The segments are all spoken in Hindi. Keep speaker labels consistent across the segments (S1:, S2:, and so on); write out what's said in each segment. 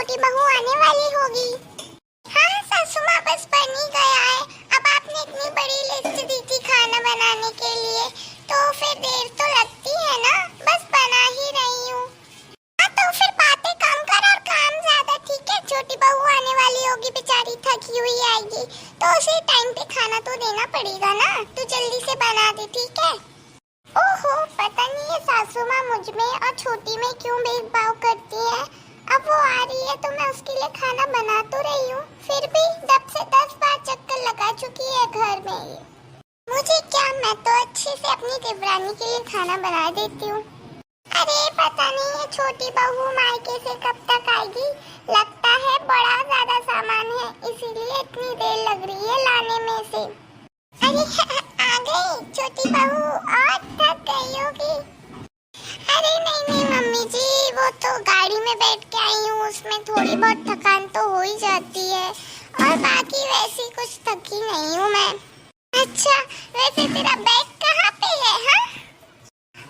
S1: छोटी बहू आने वाली होगी। हाँ सासू माँ, बस बन ही गया है। अब आपने इतनी बड़ी लिस्ट दी थी खाना बनाने के लिए, तो फिर देर तो लगती है ना, बस बना ही रही हूँ। हाँ तो फिर बातें कम कर और काम ज्यादा, ठीक है? छोटी बहू आने वाली होगी, बेचारी थकी हुई आएगी, तो उसे टाइम पे खाना तो देना पड़ेगा ना। तू जल्दी से बना दे, ठीक है? ओहो, पता नहीं ये सासू माँ मुझ में और छोटी में क्यों भेदभाव करती है। अब वो आ रही है तो मैं उसके लिए खाना बना तो रही हूँ, फिर भी 10 से 10 बार चक्कर लगा चुकी है घर में ये। मुझे क्या, मैं तो अच्छे से अपनी देवरानी के लिए खाना बना देती हूँ। अरे पता नहीं ये छोटी बहू मायके से कब तक आएगी। लगता है बड़ा ज्यादा सामान है, इसीलिए इतनी देर लग रही है लाने में से। अरे आ गई छोटी बहू, और थक गई होगी। अरे नहीं नहीं मम्मी जी, वो तो गाड़ी में बैठ के आई हूँ, उसमें थोड़ी बहुत थकान तो हो ही जाती है, और बाकी वैसे कुछ थकी नहीं हूँ मैं। अच्छा वैसे तेरा बैग कहाँ पे है? हाँ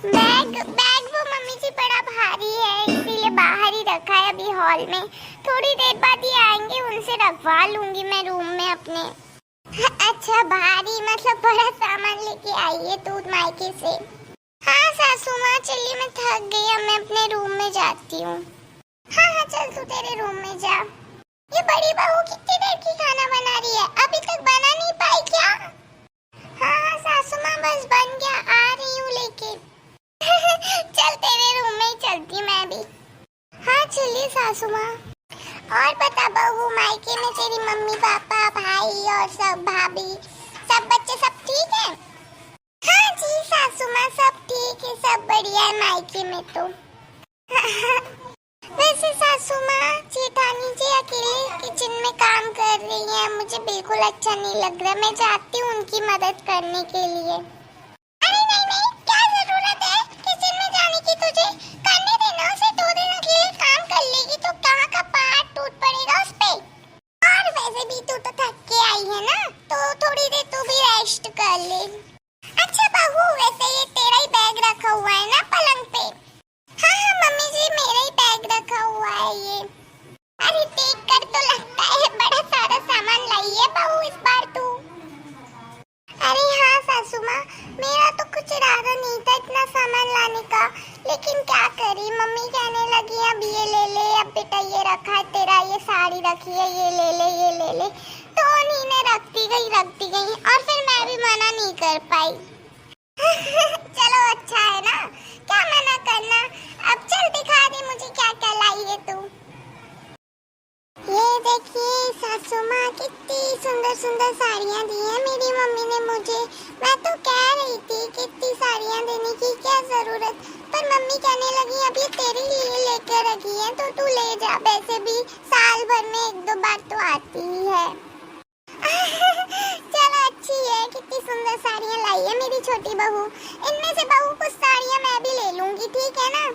S1: बैग वो मम्मी जी बड़ा भारी है, इसीलिए बाहर ही रखा है अभी हॉल में। थोड़ी देर बाद ये आएंगे, उनसे रखवा लूंगी मैं रूम में अपने। अच्छा भारी मतलब बड़ा सामान लेके आई है दूध मायके से। हाँ सासू माँ, चलिए मैं थक गई, अब मैं अपने रूम में जाती हूँ। हाँ हाँ चल तू तेरे रूम में जा। ये बड़ी बहू कितनी देर की खाना बना रही है, अभी तक बना नहीं पाई क्या? हाँ सासू माँ बस बन गया, आ रही हूँ लेके। चल तेरे रूम में ही चलती मैं भी। हाँ चलिए सासू माँ। और बता बहू, मायके में तेरी मम्मी पापा भाई और सब भाभी सब बच्चे सब ठीक है? हाँ जी सासू माँ, सब ठीक है, सब बढ़िया है मायके में तो। वैसे सासू माँ, जेठानी जी अकेले किचन में काम कर रही हैं, मुझे बिल्कुल अच्छा नहीं लग रहा, मैं चाहती हूँ उनकी मदद करने के लिए। अरे नहीं नहीं, क्या जरूरत है किचन में जाने की, तुझे करने देना उसे, 2 दिन अकेले काम कर लेगी तो कहाँ का पहाड़ टूट पड़ेगा उस पे। और वैसे भी तू तो थक के आई है ना, तो थोड़ी देर तू भी रेस्ट कर ले। अच्छा बहू, वैसे ये तेरा ही बैग रखा हुआ है ना पलंग पे? हाँ हाँ मम्मी जी, मेरा ही बैग रखा हुआ है ये। अरे देख कर तो लगता है बड़ा सारा सामान लाई है बहू इस बार तू। अरे हाँ सासू माँ, मेरा तो कुछ इरादा नहीं था इतना सामान लाने का, लेकिन क्या करी, मम्मी कहने लगी अब ये ले ले, अब बेटा ये रखा है तेरा, ये साड़ी रखी है ये ले ले ये ले ले, तो उन्हीं ने रखती गई और फिर मैं भी मना नहीं कर पाई। चलो अच्छा है ना, क्या मना करना। अब चल दिखा दे मुझे क्या क्या लाई है तू। ये देखिए सासू माँ, कितनी सुंदर सुंदर साड़ियाँ दी हैं मेरी मम्मी ने मुझे। मैं तो कह रही थी कि इतनी साड़ियाँ देने की क्या जरूरत, पर मम्मी कहने लगी अब ये तेरे लिए लेकर रखी है तो तू ले जा, वैसे भी साल भर में 1-2 बार तो आती ही है। चलो अच्छी है, कितनी सुंदर साड़ियाँ लाई है मेरी छोटी बहू। इनमें से बहू कुछ साड़ियाँ मैं भी ले लूंगी, ठीक है ना?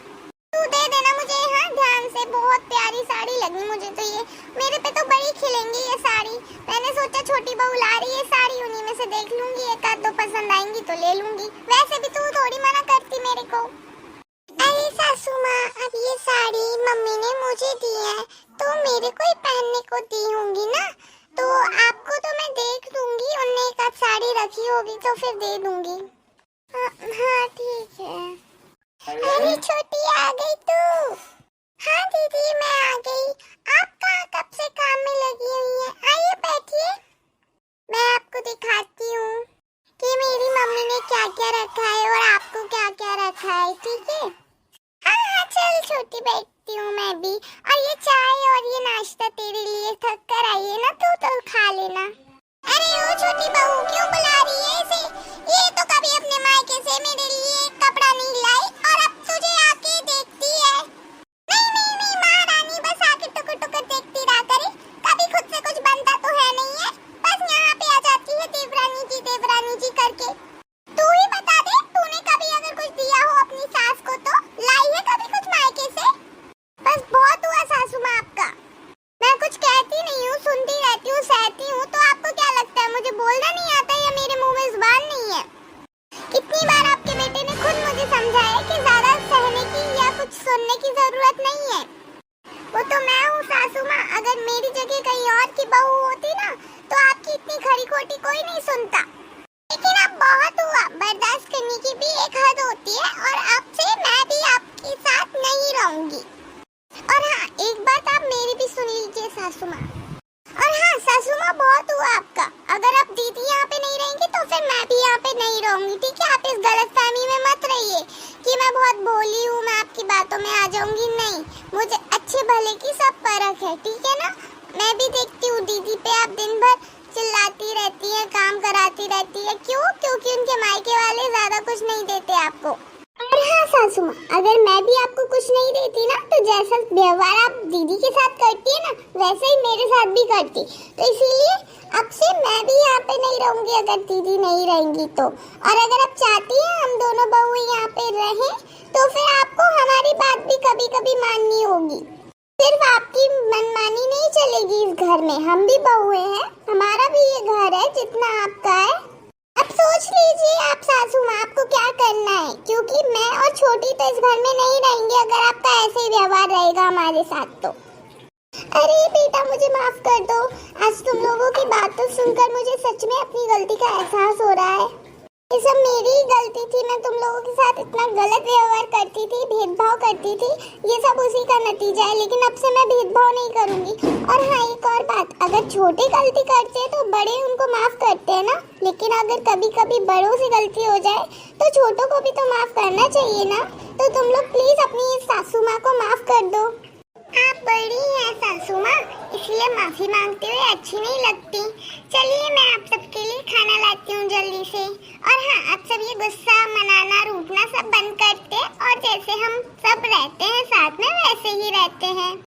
S1: तू दे देना मुझे, हाँ ध्यान से, बहुत प्यारी साड़ी लगी मुझे तो ये, मेरे पे तो बड़ी खिलेंगी ये साड़ी। मैंने सोचा छोटी बहू ला रही है साड़ी, उन्हीं में से देख लूंगी, 1-2 पसंद आएंगी तो ले लूंगी, वैसे भी तू थोड़ी मना करती मेरे को। अरे सासू माँ, अब ये साड़ी मम्मी ने मुझे दी है तो मेरे को ही पहनने को दी होंगी ना, तो आपको तो मैं देख लूंगी, उनने एक आध साड़ी रखी होगी तो फिर दे दूंगी। हाँ ठीक है। अरे छोटी आ गई तू? हाँ दीदी मैं आ गई। आप कहाँ कब से काम में लगी हुई हैं? आइए बैठिए, मैं आपको दिखाती हूँ कि मेरी मम्मी ने क्या क्या रखा है और आपको क्या क्या रखा है, ठीक है? हाँ हाँ चल छोटी, बैठती हूँ मैं भी। और ये चाय और ये नाश्ता तेरे लिए, थक कर आई है ना तो खा लेना। अरे ओ छोटी बहू, क्यों बुला रही है इसे? ये तो कभी अपने मायके से मेरे लिए कपड़ा नहीं लाई और अब तुझे आके देखती है। नहीं नहीं नहीं महारानी, बस आके टुकुर टुकुर देखती रहा करे, कभी खुद से कुछ बनता तो है नहीं है, बस यहाँ पे आ जाती है देवरानी जी करके। तू ही बता दे, तूने कभी अगर कुछ दिया हो अपनी सास को तो लाई है कभी कुछ मायके से? बस बहुत हुआ सासू माँ आपका, मैं कुछ कहती नहीं हूँ, सुनती रहती हूँ, सहती हूँ, तो आपको क्या लगता है मुझे बोलना नहीं आता या मेरे मुंह में जुबान नहीं है? कितनी बार आपके बेटे ने खुद मुझे समझाया कि की बहू होती ना तो आपकी इतनी खरी खोटी कोई नहीं सुनता। लेकिन अब बहुत हुआ, बर्दाश्त करने की भी एक हद होती है और अब से मैं भी आपके साथ नहीं रहूंगी। और हाँ, एक बात आप मेरी भी सुन लीजिए सासू माँ। और हाँ सासू माँ, बहुत हुआ आपका। अगर आप दीदी यहाँ पे नहीं रहेंगी तो फिर मैं भी यहाँ पे नहीं रहूंगी, ठीक है? आप इस गलतफहमी में मत रहिए कि मैं बहुत भोली हूँ, मैं आपकी बातों में आ जाऊंगी। नहीं, मुझे अच्छे भले की सब परख है, ठीक है ना? मैं भी देखती हूँ दीदी पे आप दिन भर चिल्लाती रहती है, काम कराती रहती है। क्यों? क्योंकि उनके मायके वाले ज्यादा कुछ नहीं देते आपको। और हाँ सासू माँ, अगर मैं भी आपको कुछ नहीं देती ना तो जैसा व्यवहार आप दीदी के साथ करती है ना वैसे ही मेरे साथ भी करती। तो इसीलिए अब से मैं भी यहाँ पे नहीं रहूंगी अगर दीदी नहीं रहेंगी तो। और अगर आप चाहती हैं हम दोनों बहू यहाँ पे रहें तो फिर आपको हमारी बात भी कभी कभी माननी होगी। सिर्फ आपकी मनमानी नहीं चलेगी इस घर में, हम भी बहुए हैं, हमारा भी ये घर है जितना आपका है। अब सोच लीजिए आप सासू माँ, आपको क्या करना है, क्योंकि मैं और छोटी तो इस घर में नहीं रहेंगे अगर आपका ऐसे ही व्यवहार रहेगा हमारे साथ तो। अरे बेटा, मुझे माफ कर दो, आज तुम लोगों की बातों सुनकर मुझे सच में अपनी गलती का एहसास हो रहा है। ये सब मेरी ही गलती थी, मैं तुम लोगों के साथ इतना गलत व्यवहार करती थी, भेदभाव करती थी, ये सब उसी का नतीजा है। लेकिन अब से मैं भेदभाव नहीं करूंगी। और हाँ, एक और बात, अगर छोटे गलती करते हैं तो बड़े उनको माफ करते हैं ना, लेकिन अगर कभी कभी बड़ों से गलती हो जाए तो छोटों को भी तो माफ करना चाहिए ना। तो तुम लोग प्लीज अपनी इस सासू माँ को माफ कर दो। आप बड़ी हैं सासू माँ, इसलिए माफी मांगते हुए अच्छी नहीं लगती। चलिए मैं आप सबके लिए खाना लाती हूँ जल्दी से। और हाँ, आप सब ये गुस्सा, मनाना, रूठना सब बंद करते और जैसे हम सब रहते हैं साथ में वैसे ही रहते हैं।